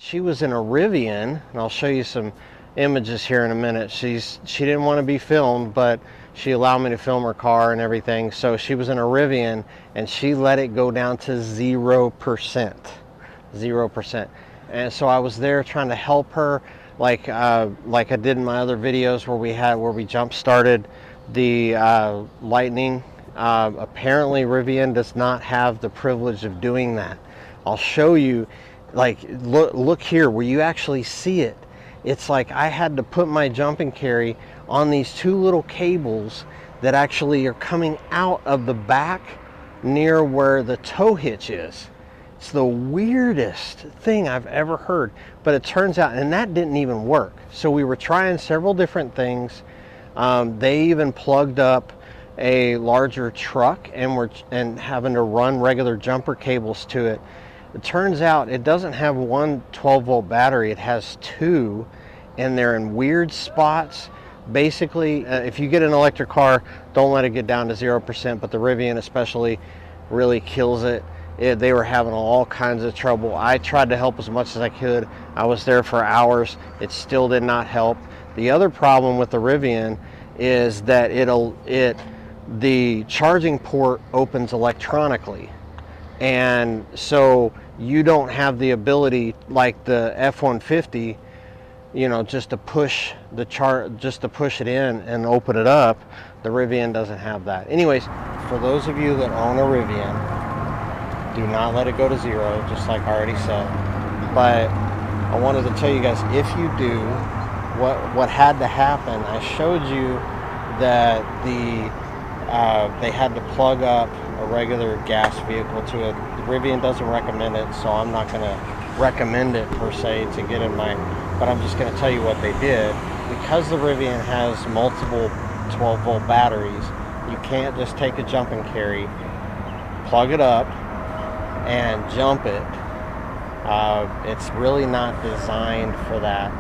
She was in a Rivian, and I'll show you some images here in a minute. She didn't want to be filmed, but she allowed me to film her car and everything. So she was in a Rivian, and she let it go down to 0%. 0%. And so I was there trying to help her, like I did in my other videos where we jump started the Lightning. Apparently Rivian does not have the privilege of doing that. I'll show you, like, look here where you actually see it. It's like I had to put my jumping carry on these two little cables that actually are coming out of the back near where the tow hitch is. It's the weirdest thing I've ever heard, but it turns out, and that didn't even work. So we were trying several different things. They even plugged up a larger truck and having to run regular jumper cables to it. It turns out it doesn't have one 12-volt battery, it has two, and they're in weird spots. Basically, if you get an electric car, don't let it get down to 0%, but the Rivian especially really kills it. They were having all kinds of trouble. I tried to help as much as I could. I was there for hours. It still did not help. The other problem with the Rivian is that the charging port opens electronically. And so you don't have the ability like the F-150, just to push it in and open it up. The Rivian doesn't have that. Anyways, for those of you that own a Rivian, do not let it go to zero, just like I already said. But I wanted to tell you guys, if you do, what had to happen, I showed you that they had to plug up a regular gas vehicle to it. The Rivian doesn't recommend it, so I'm not going to recommend it per se to get in my, but I'm just going to tell you what they did. Because the Rivian has multiple 12-volt batteries, you can't just take a jumping carry, plug it up, and jump it. It's really not designed for that.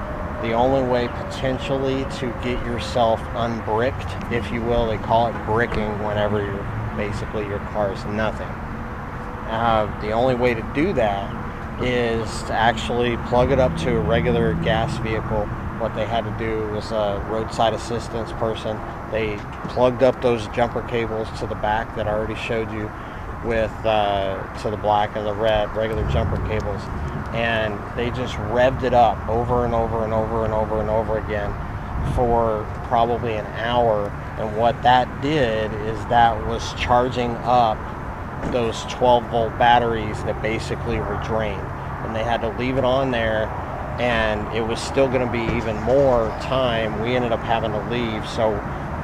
The only way potentially to get yourself unbricked, if you will, they call it bricking whenever your car is nothing. The only way to do that is to actually plug it up to a regular gas vehicle. What they had to do was a roadside assistance person. They plugged up those jumper cables to the back that I already showed you with to the black and the red regular jumper cables, and they just revved it up over and over and over and over and over again for probably an hour. And what that did is that was charging up those 12-volt batteries that basically were drained, and they had to leave it on there, and it was still going to be even more time. We ended up having to leave,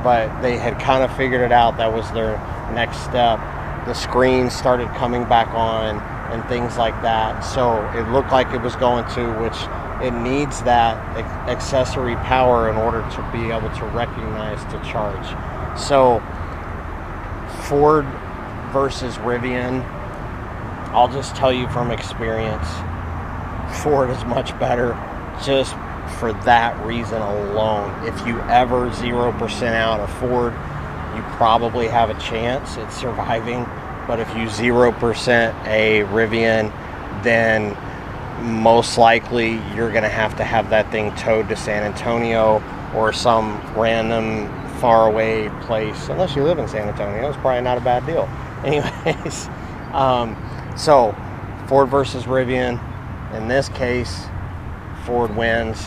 but they had kind of figured it out. That was their next step. The screen started coming back on and things like that. So it looked like it was going to, which it needs that accessory power in order to be able to recognize to charge. So Ford versus Rivian, I'll just tell you from experience, Ford is much better just for that reason alone. If you ever 0% out a Ford, you probably have a chance at surviving. But if you 0% a Rivian, then most likely you're going to have that thing towed to San Antonio or some random faraway place. Unless you live in San Antonio, it's probably not a bad deal. Anyways, so Ford versus Rivian. In this case, Ford wins.